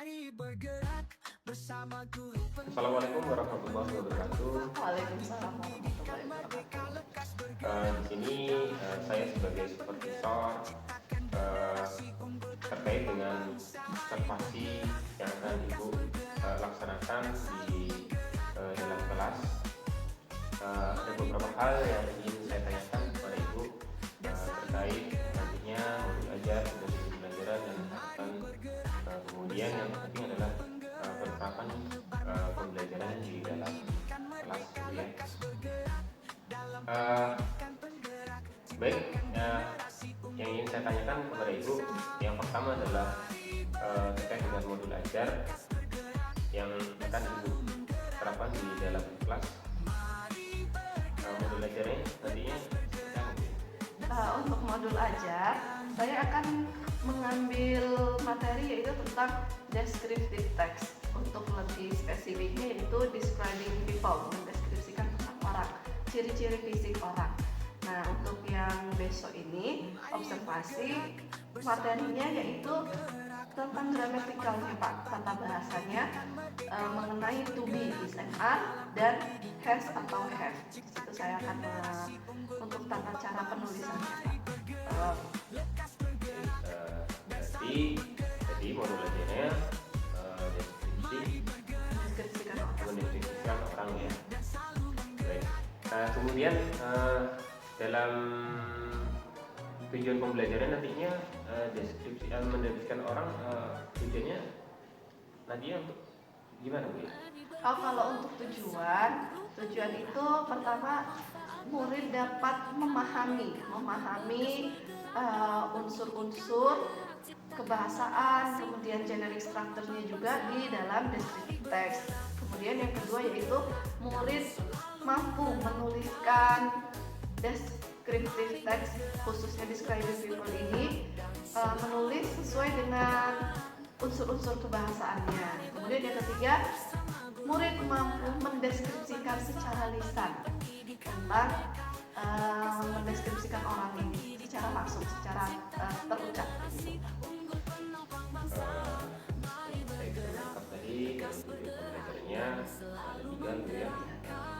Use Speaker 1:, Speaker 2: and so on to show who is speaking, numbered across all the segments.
Speaker 1: Assalamualaikum warahmatullahi wabarakatuh.
Speaker 2: Waalaikumsalam warahmatullahi wabarakatuh.
Speaker 1: Di sini saya sebagai supervisor terkait dengan observasi yang akan Ibu laksanakan di dalam kelas. Ada beberapa hal yang ingin saya tanyakan kepada Ibu terkait nantinya modul ajar, metode pembelajaran dan harapan. Kemudian yang penting adalah penerapan pembelajaran di dalam kelas ya. Baik, yang ingin saya tanyakan kepada Ibu yang pertama adalah terkait dengan modul ajar yang akan Ibu terapkan di dalam kelas. Modul ajarnya nantinya
Speaker 2: Untuk modul ajar, saya akan mengambil materi yaitu tentang descriptive text. Untuk lebih spesifiknya yaitu describing people, mendeskripsikan tentang orang, ciri-ciri fisik orang. Nah, untuk yang besok ini observasi materinya yaitu tentang gramatikalnya Pak, tata bahasanya mengenai to be, is and are, dan has atau have. Di situ saya akan untuk tata cara penulisannya Pak.
Speaker 1: Jadi modul ajarnya mendeskripsikan orang ya. Baik. Kemudian dalam tujuan pembelajaran nantinya mendeskripsikan orang tujuannya nantinya untuk gimana Bu ya?
Speaker 2: Kalau untuk tujuan itu pertama murid dapat memahami unsur-unsur kebahasaan, kemudian generic structure-nya juga di dalam descriptive text. Kemudian yang kedua yaitu murid mampu menuliskan descriptive text, khususnya describing people ini menulis sesuai dengan unsur-unsur kebahasaannya. Kemudian yang ketiga, murid mampu mendeskripsikan secara lisan tentang mendeskripsikan orang ini secara langsung, secara terucap.
Speaker 1: Saya menangkap tadi dalam tujuan pembelajarannya ada 3 ya.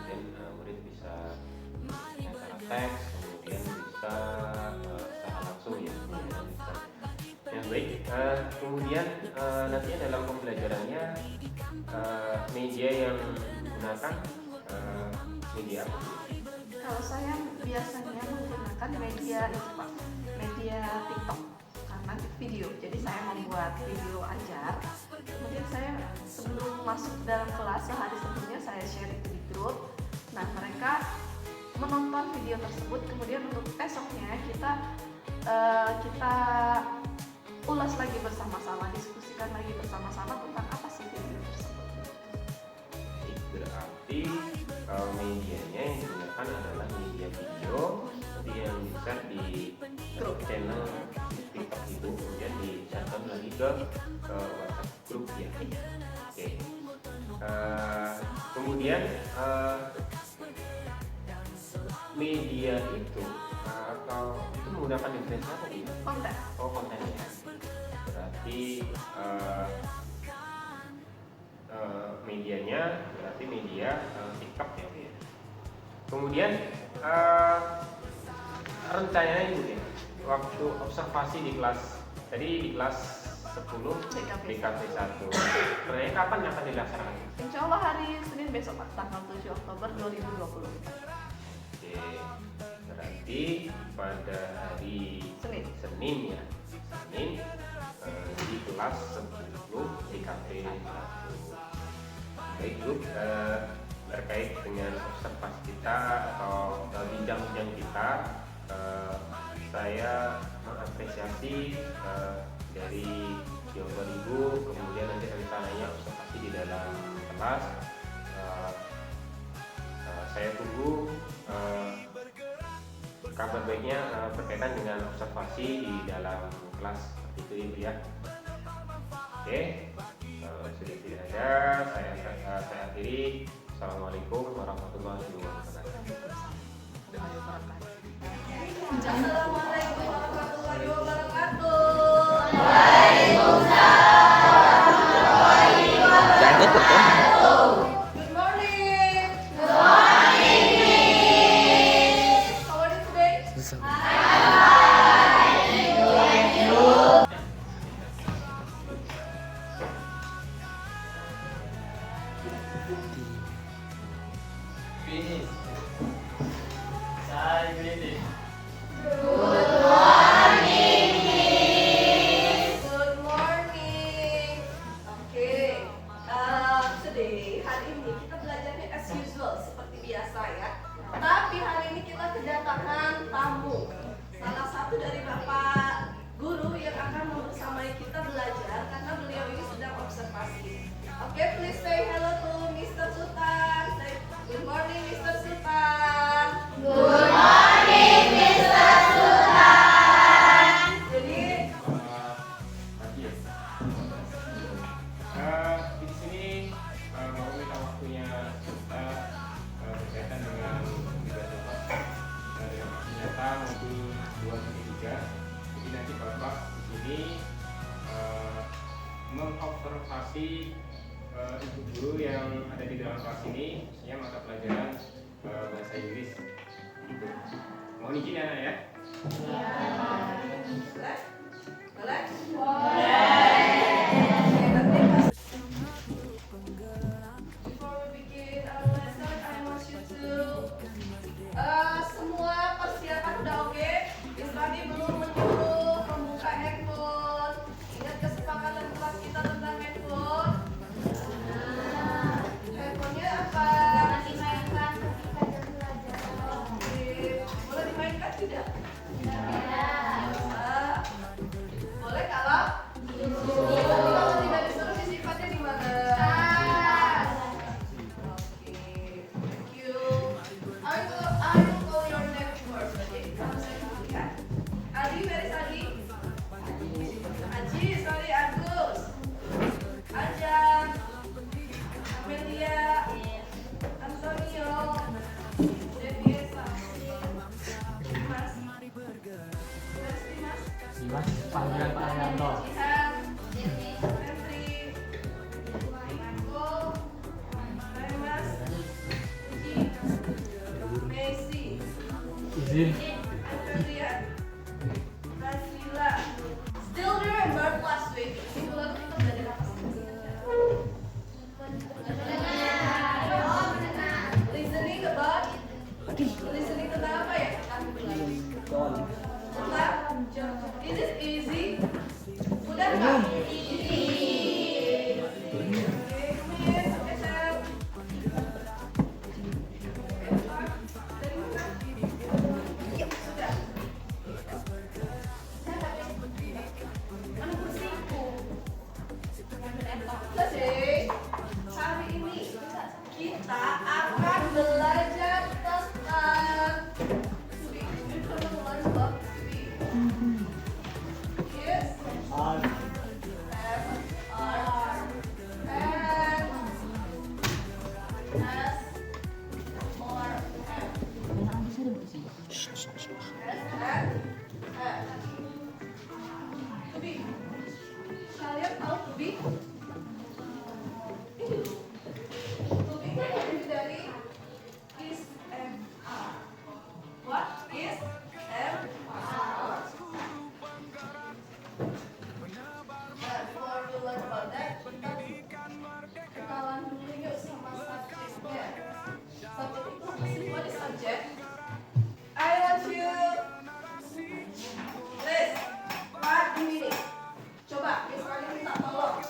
Speaker 1: Kemudian murid bisa secara teks, kemudian bisa secara langsung ya. Ya baik. Kemudian nantinya dalam pembelajarannya media yang digunakan media apa?
Speaker 2: Kalau saya biasanya menggunakan media itu Pak, media TikTok karena video. Jadi saya membuat video ajar. Kemudian saya sebelum masuk dalam kelas sehari sebelumnya saya share itu di grup. Nah mereka menonton video tersebut. Kemudian untuk esoknya kita ulas lagi bersama-sama, diskusikan lagi bersama-sama tentang apa sih video tersebut.
Speaker 1: Berarti medianya yang digunakan adalah media video seperti yang di-share di grup channel TikTok itu, kemudian di-share lagi ke WhatsApp grup ya. Oke. Kemudian media itu atau itu menggunakan definisi apa Bu?
Speaker 2: Konten.
Speaker 1: Oh, kontennya. Berarti medianya berarti media TikTok ya Bu ya. Kemudian rencananya Ibu ya, waktu observasi di kelas tadi di kelas 10 BKP 1. Sebenarnya kapan akan dilaksanakan?
Speaker 2: Insya Allah hari Senin besok Pak, tanggal 7 Oktober 2020.
Speaker 1: Oke, berarti pada hari Senin ya, di kelas 10 BKP 1. Baik Bu, terkait dengan observasi kita atau bincang-bincang kita, saya mengapresiasi dari jawaban Ibu, kemudian nanti rencananya observasi di dalam kelas. Saya tunggu kabar baiknya berkaitan dengan observasi di dalam kelas seperti itu Ibu ya. Oke, sudah tidak ada, saya akhiri. Assalamualaikum warahmatullahi wabarakatuh.
Speaker 3: Assalamualaikum warahmatullahi wabarakatuh.
Speaker 2: Waalaikumsalam.
Speaker 3: Good morning. Good morning. How are you today?
Speaker 4: Finish. Saya finish.
Speaker 3: Good morning. Oke. Today hari ini kita belajarnya as usual seperti biasa ya. Tapi hari ini kita kedatangan tamu. Salah satu dari Bapak guru yang akan membersamai kita belajar karena beliau ini sedang observasi. Oke, please say hello to Mr. Sultan. Say good morning, Mr. Sultan. Good morning, Mr. Sultan. Jadi
Speaker 1: Pagi ya. Di sini mau minta waktunya kita berkaitan dengan tugas Bapak dengan aksi nyata modul 2-3. Jadi nanti Bapak di sini mengobservasi ibu guru yang ada di dalam kelas ini, khususnya mata pelajaran bahasa Inggris. Mohon izin ya, Nak, ya.
Speaker 3: boleh? Oke, nanti pas before we begin our lesson, I want you to semua persiapan udah oke? Miss Rani belum menyuruh membuka handphone. Ingat kesepakatan kelas kita tentang handphone. Handphonenya apa?
Speaker 5: Dimainkan ketika jam belajar.
Speaker 3: Oke, boleh dimainkan tidak? Bisa. Boleh kalau? Kalau tidak disuruh disimpannya di mana? Oke, thank you. I will call your name first. Okay, kamu saya dulu ya. Adi, where is Adi? Aji, sorry, Agus. Ajang. Amelia. Antonio. Deviesa. Dimas. Where is Dimas?
Speaker 4: Dimas panggilan Pak Yanto.
Speaker 3: Jihan. Henry. Marco. Remas. Uji. Messi.
Speaker 4: Izin.
Speaker 3: Andrea. Razila. Still remember last week? Minggu lalu kita belajar apa sih? Listening about? Listening tentang apa ya? Tentang? Is it easy? Udah nggak? Easy. Oke, Miss. Oke, Sam. Dari mana? Sudah. Mana kursiku? Jadi, hari ini kita akan belajar tentang yes,
Speaker 4: R.
Speaker 3: Kalian tahu to be? To be kan terdiri dari is and are. What is and are? Before we learn about that, kita kenalan dulu yuk sama subjeknya. Subjek itu apa sih? What is subject? I want you list, write the meaning. Coba, misalnya minta tolong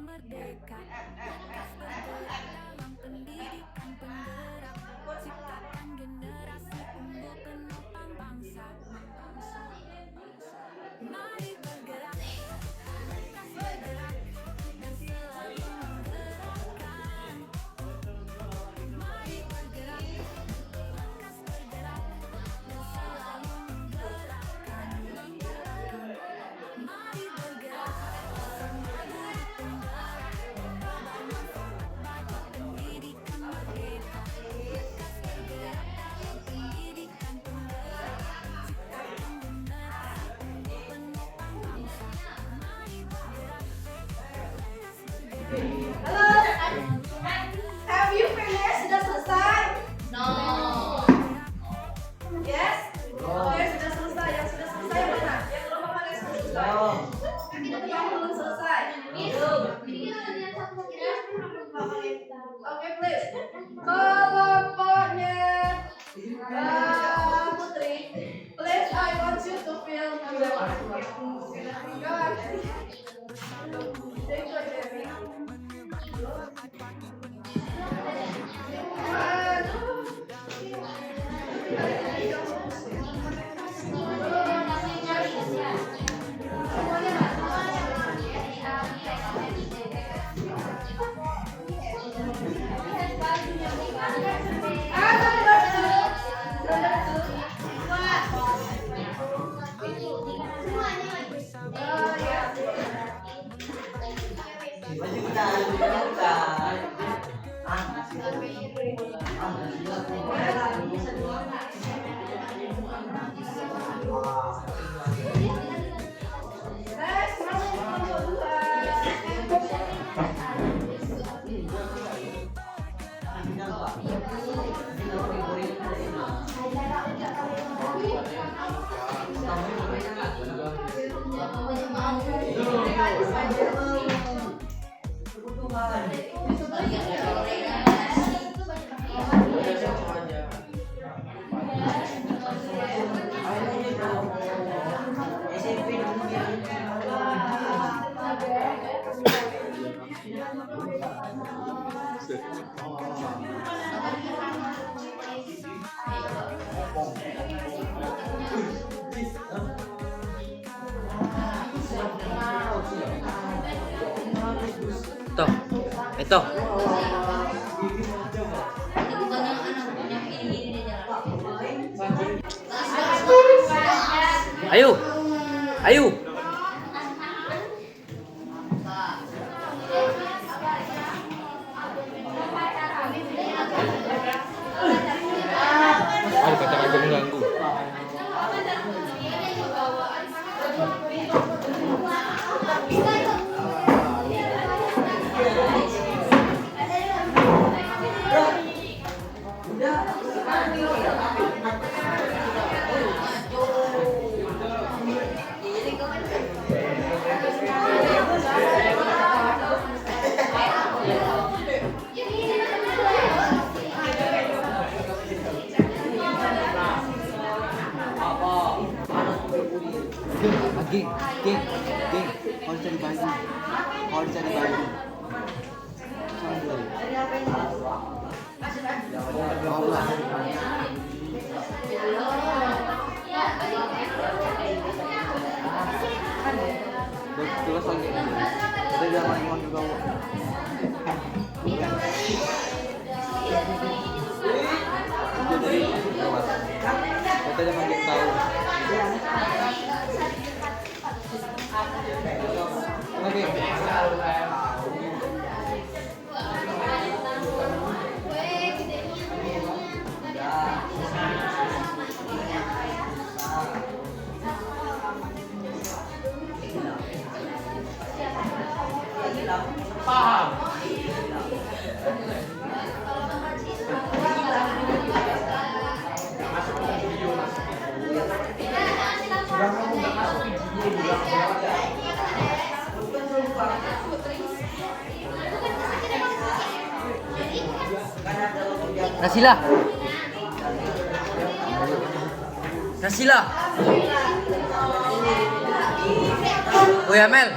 Speaker 6: merdeka, lekas bergerak dalam pendidikan penggerak, ciptakan generasi unggul penopang bangsa. Mari bergerak, lekas bergerak, dan selalu menggerakkan. Mari bergerak, lekas bergerak, dan selalu menggerakkan. Mari bergerak, guru penggerak, membawa manfaat bagi pendidikan merdeka. Lekas bergerak dalam pendidikan penggerak, ciptakan generasi unggul penopang bangsa. Mari bergerak, lekas bergerak.
Speaker 3: Halo. Have you finished? Sudah selesai?
Speaker 5: No.
Speaker 3: Yes? Oke, sudah selesai. Yang sudah selesai mana? Yang belum apa yang sudah selesai? Yang belum selesai. Oke, please. Kelompoknya Putri, please I want you to feel number one. Go ahead. Thank you, Jerry.
Speaker 7: Itu. Ayo. Ayo.
Speaker 1: Oh, kata aja mengganggu.
Speaker 7: Geng, harus cari baju. Terus lagi. Kita jangan ngomong juga. Kita jangan tahu.
Speaker 4: Paham.
Speaker 7: Nasila. Oh ya Mel.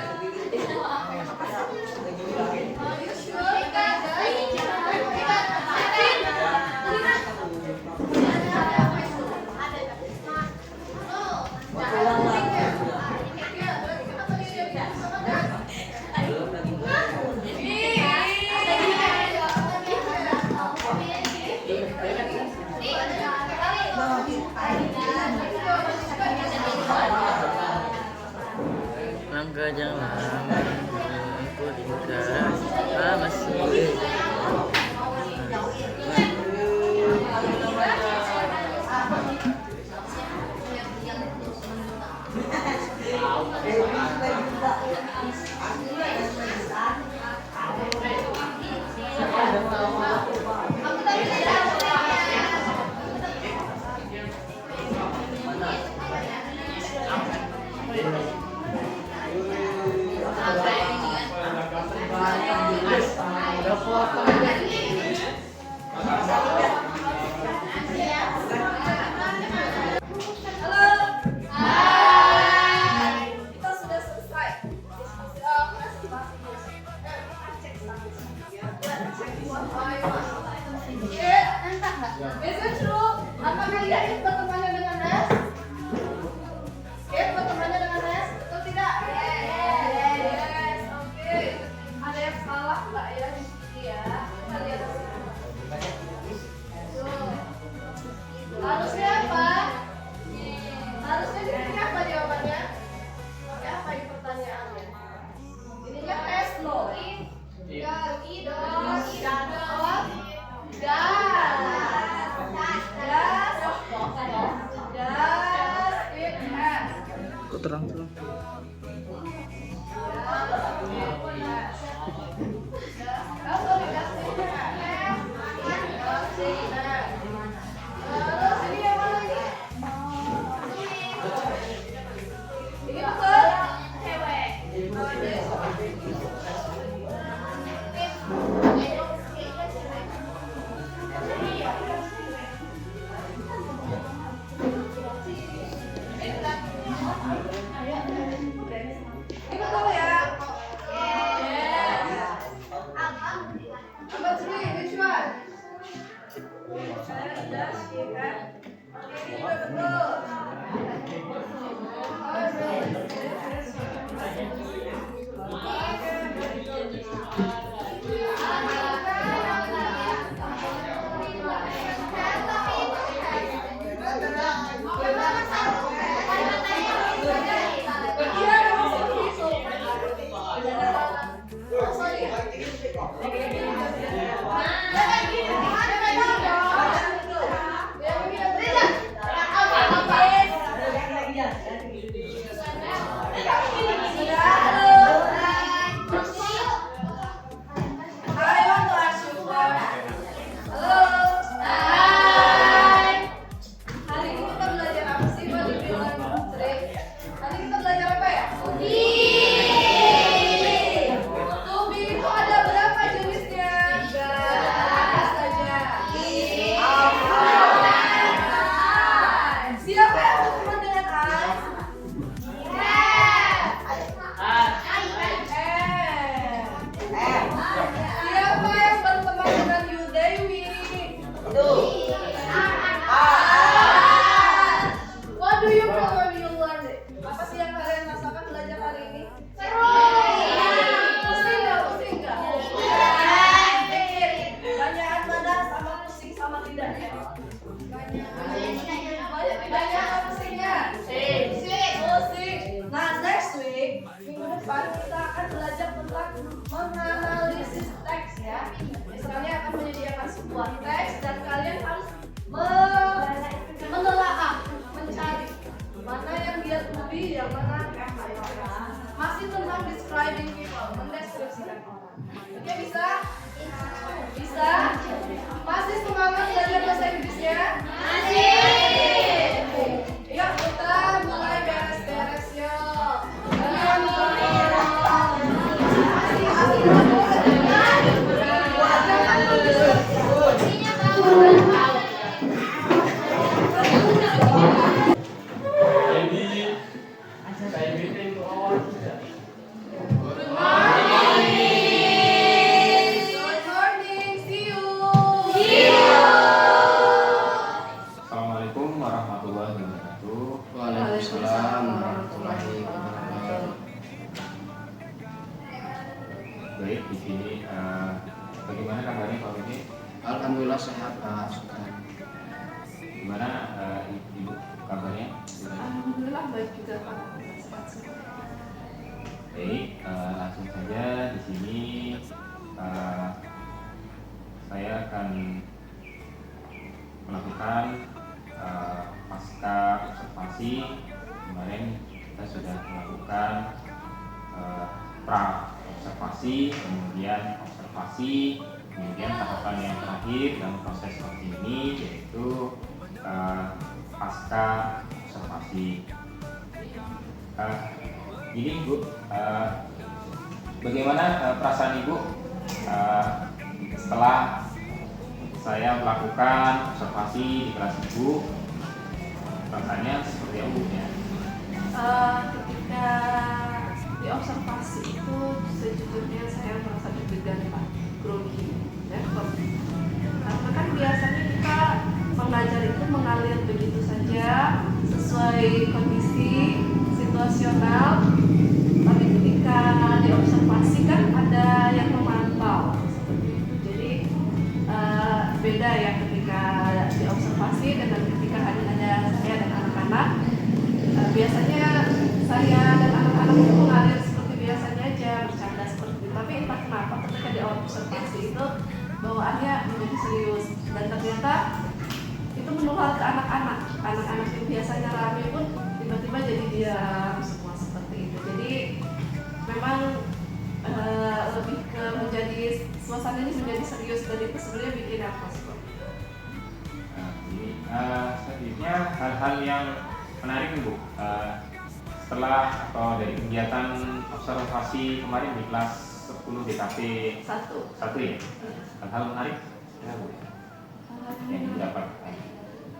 Speaker 7: Maka jangan aku lingkaran masih.
Speaker 3: Kita sudah selesai. Is it true? Apakah dia itu bertemannya dengan S? Bertemannya dengan S? Betul tidak? Yes. Oke. Ada yang salah nggak ya di sini ya? Kita lihat di sini. Tuh. Harusnya apa? Harusnya di sini apa jawabannya? Pakai apa ini pertanyaannya? Ininya S loh.
Speaker 7: Kok terang-terang?
Speaker 3: Ini betul? Ini betul ya? Yes. Number 3, which one? Das, ya kan? Oke, ini juga betul. menganalisis teks ya. Misalnya akan menyediakan sebuah teks dan kalian harus menelaah, mencari mana yang dia tubi, yang mana yang masih tentang describing people, mendeskripsikan orang. Oke, bisa? Bisa? Masih semangat belajar bahasa Inggrisnya? Masih! Yuk kita mulai beres-beres yuk.
Speaker 1: Assalamualaikum warahmatullahi wabarakatuh.
Speaker 7: Waalaikumsalam warahmatullahi wabarakatuh.
Speaker 1: Baik, di sini bagaimana kabarnya Pak Widi?
Speaker 7: Alhamdulillah sehat Pak Sultan.
Speaker 1: Gimana Ibu kabarnya?
Speaker 2: Alhamdulillah baik juga Pak. Sehat-sehat.
Speaker 1: Baik, langsung saja di sini saya akan melakukan pasca observasi. Kemarin kita sudah melakukan pra observasi, kemudian observasi, kemudian tahapan yang terakhir dalam proses seperti ini yaitu pasca observasi. Jadi Ibu, bagaimana perasaan Ibu setelah saya melakukan observasi di kelas Ibu? Perasaannya seperti apa Bu ya?
Speaker 2: Ketika diobservasi itu sejujurnya saya merasa deg-degan Pak, grogi, ya, karena kan biasanya kita mengajar itu mengalir begitu saja sesuai kondisi situasional, tapi ketika diobservasi kan ada yang memantau seperti itu. Jadi beda ya ketika diobservasi dengan ketika ada saya dan anak-anak. Biasanya saya dan anak-anak itu mengalir seperti biasanya aja, bercanda seperti itu. Tapi entah kenapa ketika diobservasi itu bawaannya menjadi serius, dan ternyata itu menular ke anak-anak. Anak-anak yang biasanya rame pun tiba-tiba jadi diam semua seperti itu. Jadi memang lebih ke menjadi suasana ini menjadi serius, dan itu sebenarnya bikin nafas kok.
Speaker 1: Selanjutnya hal-hal yang menarik Bu, setelah atau dari kegiatan observasi kemarin di kelas 10 DKP 1 ya, hal-hal menarik ya Bu yang didapatkan.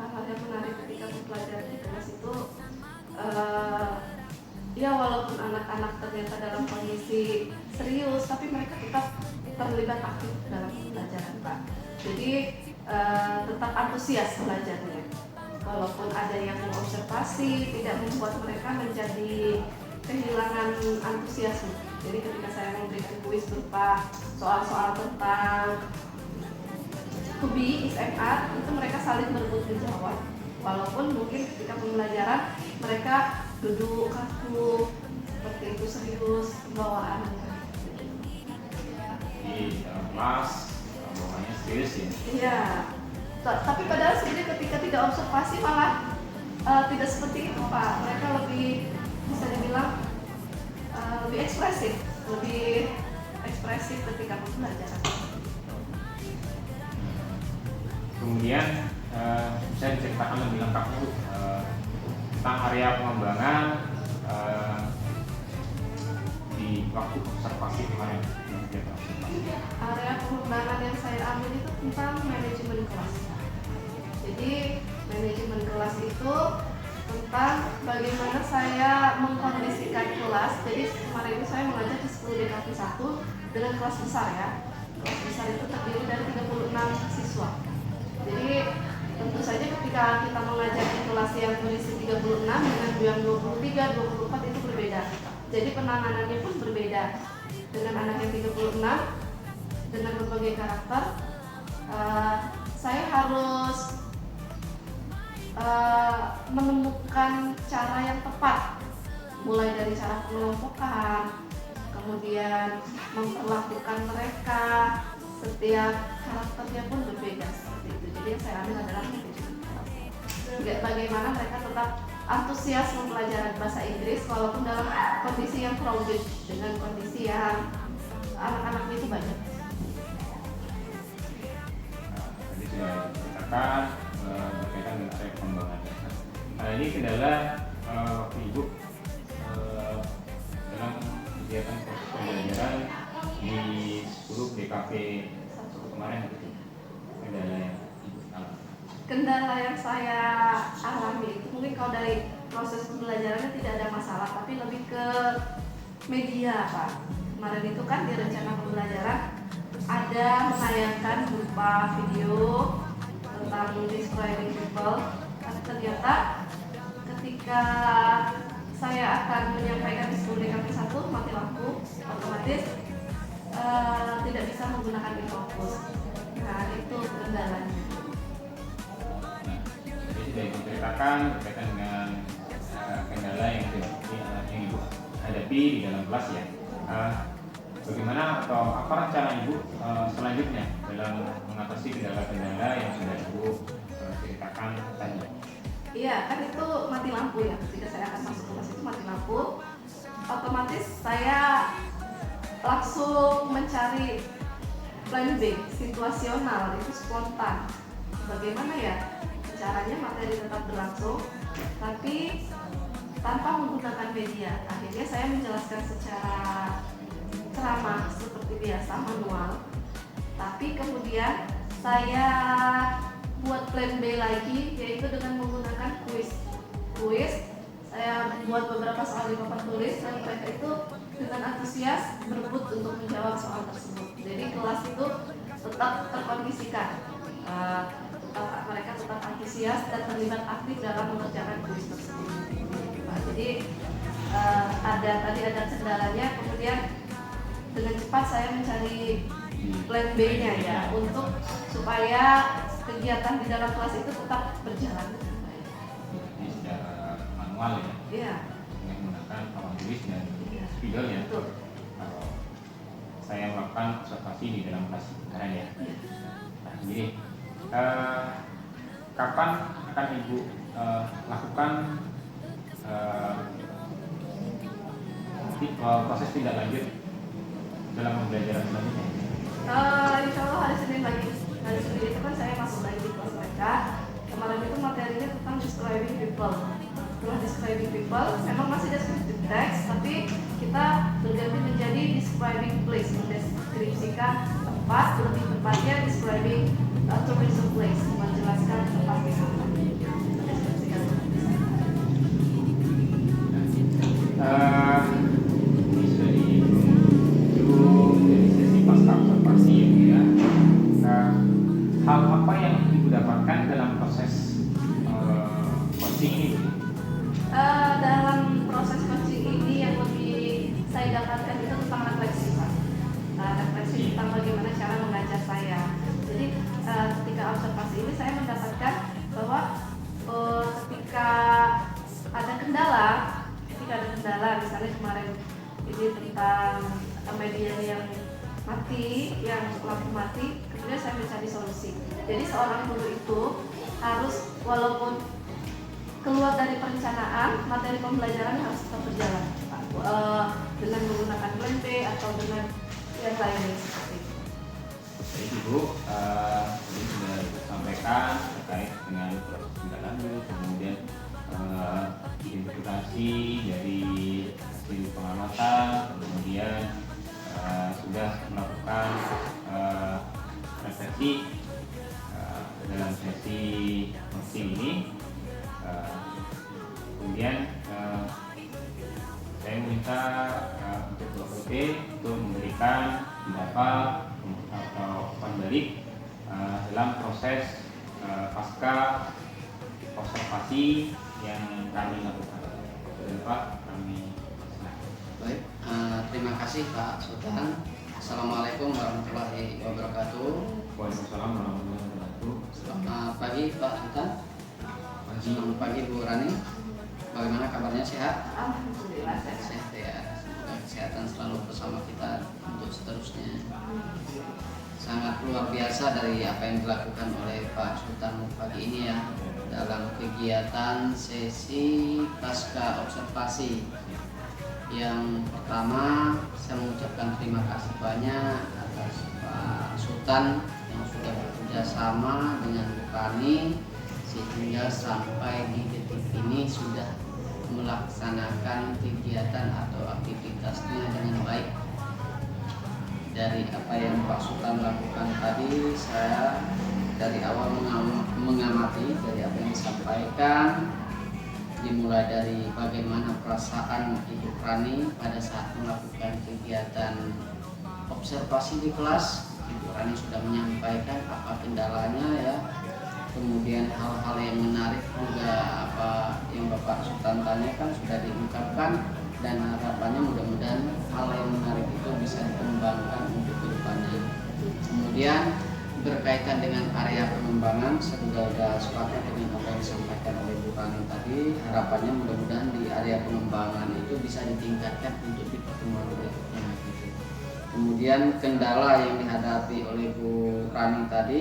Speaker 2: Hal-hal yang menarik ketika mempelajari di kelas itu ya walaupun anak-anak ternyata dalam kondisi serius, tapi mereka tetap terlibat aktif dalam pembelajaran Pak. Jadi tetap antusias belajarnya. Walaupun ada yang mengobservasi, tidak membuat mereka menjadi kehilangan antusiasme. Jadi ketika saya memberikan kuis berupa soal-soal tentang to be is MR, itu mereka saling berebut menjawab. Walaupun mungkin ketika pembelajaran mereka duduk kaku, seperti itu serius bawaan.
Speaker 1: Di dalam kelas bawaannya serius ya?
Speaker 2: Iya. Tapi padahal sebenarnya ketika tidak observasi malah tidak seperti itu Pak. Mereka lebih bisa dibilang lebih ekspresif ketika pembelajaran.
Speaker 1: Kemudian saya diceritakan lebih lengkap Bu tentang area pengembangan di waktu observasi kemarin.
Speaker 2: Area pengembangan yang saya ambil itu tentang manajemen kelas. Jadi manajemen kelas itu tentang bagaimana saya mengkondisikan kelas. Jadi kemarin itu saya mengajar di 10 DKP 1 dengan kelas besar ya. Kelas besar itu terdiri dari 36 siswa. Jadi tentu saja ketika kita mengajar di kelas yang berisi 36 dengan yang 23, 24 itu berbeda. Jadi penanganannya pun berbeda. Dengan anak yang 36 dengan berbagai karakter, saya harus menemukan cara yang tepat, mulai dari cara pengelompokan, kemudian memperlakukan mereka, setiap karakternya pun berbeda seperti itu. Jadi yang saya ambil adalah bagaimana mereka tetap antusias mempelajari bahasa Inggris walaupun dalam kondisi yang crowded, dengan kondisi yang anak-anaknya itu banyak.
Speaker 1: Tadi sudah diceritakan berkaitan dengan area pengembangan. Ini kendala waktu Ibu dalam kegiatan proses pembelajaran di 10 DKP 1 kemarin itu kendala yang Ibu alami.
Speaker 2: Kendala yang saya alami itu mungkin kalau dari proses pembelajarannya tidak ada masalah, tapi lebih ke media Pak. Kemarin itu kan di rencana pembelajaran ada menayangkan berupa video tentang describing people, tapi ternyata ketika saya akan menyampaikan di 10 DKP 1 mati lampu, otomatis tidak bisa menggunakan infocus. Nah itu kendalanya.
Speaker 1: Jadi sudah diceritakan berkaitan dengan kendala yang Ibu hadapi hadapi di dalam kelas ya. Bagaimana atau apa rencana Ibu selanjutnya dalam mengatasi kendala-kendala yang sudah Ibu ceritakan tadi?
Speaker 2: Iya, kan itu mati lampu ya. Ketika saya akan masuk kelas itu mati lampu, otomatis saya langsung mencari plan B, situasional, itu spontan. Bagaimana ya caranya materi tetap berlangsung, tapi tanpa menggunakan media. Akhirnya saya menjelaskan secara ceramah seperti biasa, manual. Tapi kemudian saya buat plan B lagi, yaitu dengan menggunakan kuis. Saya buat beberapa soal di papan tulis dan mereka itu dengan antusias berebut untuk menjawab soal tersebut. Jadi kelas itu tetap terkondisikan, mereka tetap antusias dan terlibat aktif dalam mengerjakan kuis tersebut. Jadi tadi ada kendalanya, kemudian dengan cepat saya mencari plan B-nya ya, untuk supaya kegiatan di dalam kelas itu tetap berjalan dengan baik.
Speaker 1: Jadi secara manual ya,
Speaker 2: Iya.
Speaker 1: dengan menggunakan papan tulis dan
Speaker 2: Iya.
Speaker 1: spidol ya.
Speaker 2: Betul.
Speaker 1: Kalau saya melakukan observasi di dalam kelas keren ya.
Speaker 2: Iya.
Speaker 1: Nah, jadi kapan akan Ibu lakukan proses tindak lanjut dalam pembelajaran selanjutnya?
Speaker 2: Insya Allah hari Senin lagi. Hari Senin itu kan saya masuk lagi di kelas mereka. Kemarin itu materinya tentang describing people. Setelah describing people, memang masih descriptive text, tapi kita berganti menjadi describing place, mendeskripsikan tempat, lebih tepatnya describing tourism place, menjelaskan tempat wisata. Mendeskripsikan tempat wisata.
Speaker 1: Ini sudah di sesi pasca observasi ya. Hal apa yang Ibu dapatkan dalam proses coaching ini?
Speaker 2: Dalam proses coaching ini yang lebih saya dapatkan itu tentang refleksi, Pak. Refleksi tentang bagaimana cara mengajar saya. Jadi ketika observasi ini saya mendapatkan bahwa ketika ada kendala, misalnya kemarin ini tentang media yang mati, yang lampu mati, kemudian saya mencari solusi. Jadi seorang guru itu harus, walaupun keluar dari perencanaan, materi pembelajaran harus tetap berjalan dengan menggunakan plan B atau dengan yang lainnya seperti itu.
Speaker 1: Jadi Ibu ini sudah disampaikan terkait dengan proses tindak lanjut, kemudian identifikasi dari hasil pengamatan, kemudian sudah melakukan refleksi dalam sesi coaching ini. Kemudian saya minta untuk BOP untuk memberikan pendapat atau balik dalam proses pasca observasi yang kami lakukan. Pak, kami
Speaker 7: Baik, terima kasih Pak Sultan. Assalamualaikum warahmatullahi wabarakatuh.
Speaker 1: Waalaikumsalam warahmatullahi wabarakatuh.
Speaker 7: Selamat pagi Pak Sultan. Selamat pagi Bu Rani. Bagaimana kabarnya, sehat?
Speaker 2: Alhamdulillah sehat.
Speaker 7: Sehat ya. Semoga kesehatan selalu bersama kita untuk seterusnya. Sangat luar biasa dari apa yang dilakukan oleh Pak Sultan pagi ini ya, dalam kegiatan sesi pasca observasi. Yang pertama, saya mengucapkan terima kasih banyak atas Pak Sultan yang sudah bekerja sama dengan Bu Rani sehingga sampai di detik ini sudah melaksanakan kegiatan atau aktivitasnya dengan baik. Dari apa yang Pak Sultan lakukan tadi, saya dari awal mengamati dari apa yang disampaikan, dimulai dari bagaimana perasaan Ibu Rani pada saat melakukan kegiatan observasi di kelas. Ibu Rani sudah menyampaikan apa kendalanya ya, kemudian hal-hal yang menarik juga apa yang Bapak Sultan tanyakan sudah diungkapkan, dan harapannya mudah-mudahan hal yang menarik itu bisa dikembangkan untuk kedepannya. Kemudian berkaitan dengan area pengembangan, saya juga sudah sepakat dengan apa yang disampaikan oleh Bu Rani tadi. Harapannya mudah-mudahan di area pengembangan itu bisa ditingkatkan untuk di pertemuan berikutnya gitu. Kemudian kendala yang dihadapi oleh Bu Rani tadi,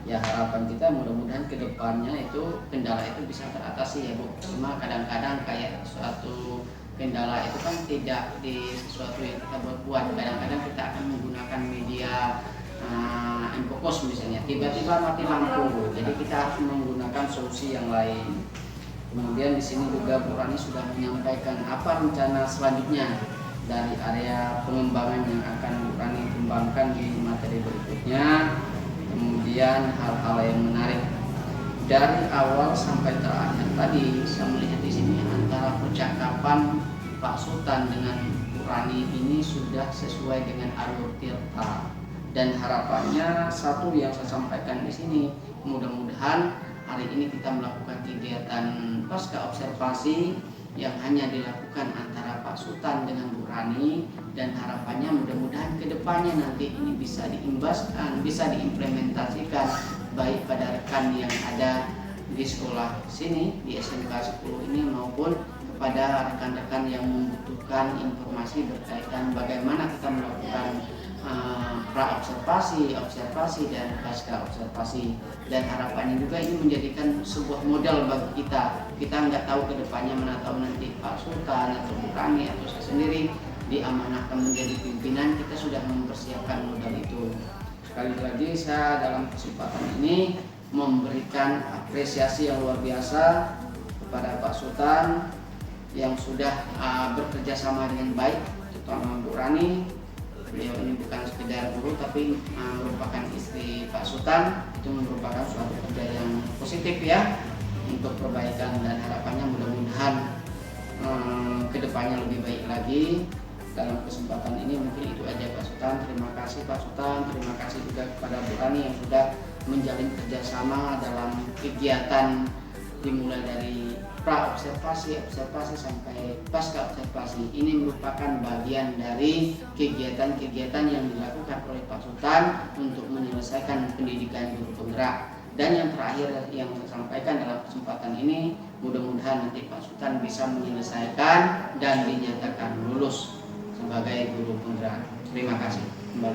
Speaker 7: ya harapan kita mudah-mudahan kedepannya itu kendala itu bisa teratasi ya Bu. Cuma kadang-kadang kayak suatu kendala itu kan tidak di sesuatu yang kita buat. Kadang-kadang kita akan menggunakan media infocus misalnya, tiba-tiba mati lampu, jadi kita harus menggunakan solusi yang lain. Kemudian di sini juga Bu Rani sudah menyampaikan apa rencana selanjutnya dari area pengembangan yang akan Bu Rani kembangkan di materi berikutnya. Kemudian hal-hal yang menarik dari awal sampai terakhir tadi, saya melihat di sini antara percakapan Pak Sultan dengan Bu Rani ini sudah sesuai dengan alur tirta. Dan harapannya satu yang saya sampaikan di sini, mudah-mudahan hari ini kita melakukan kegiatan pasca observasi yang hanya dilakukan antara Pak Sultan dengan Bu Rani, dan harapannya mudah-mudahan kedepannya nanti ini bisa diimbaskan, bisa diimplementasikan baik pada rekan yang ada di sekolah sini di SMK 10 ini maupun kepada rekan-rekan yang membutuhkan informasi berkaitan bagaimana kita melakukan pra-observasi, observasi, dan pasca observasi. Dan harapannya juga ini menjadikan sebuah modal bagi kita. Kita nggak tahu kedepannya, mana tahu nanti Pak Sultan atau Bu Rani atau saya sendiri diamanahkan menjadi pimpinan, kita sudah mempersiapkan modal itu. Sekali lagi saya dalam kesempatan ini memberikan apresiasi yang luar biasa kepada Pak Sultan yang sudah bekerja sama dengan baik, terutama Bu Rani. Beliau ini bukan sekedar guru tapi merupakan istri Pak Sultan. Itu merupakan suatu kerja yang positif ya untuk perbaikan, dan harapannya mudah-mudahan kedepannya lebih baik lagi. Dalam kesempatan ini mungkin itu aja Pak Sultan. Terima kasih Pak Sultan, terima kasih juga kepada Bu Rani yang sudah menjalin kerjasama dalam kegiatan dimulai dari pra-observasi, observasi sampai pasca observasi. Ini merupakan bagian dari kegiatan-kegiatan yang dilakukan oleh Pak Sultan untuk menyelesaikan pendidikan guru penggerak. Dan yang terakhir yang saya sampaikan dalam kesempatan ini, mudah-mudahan nanti Pak Sultan bisa menyelesaikan dan dinyatakan lulus sebagai guru penggerak. Terima kasih. Kembali.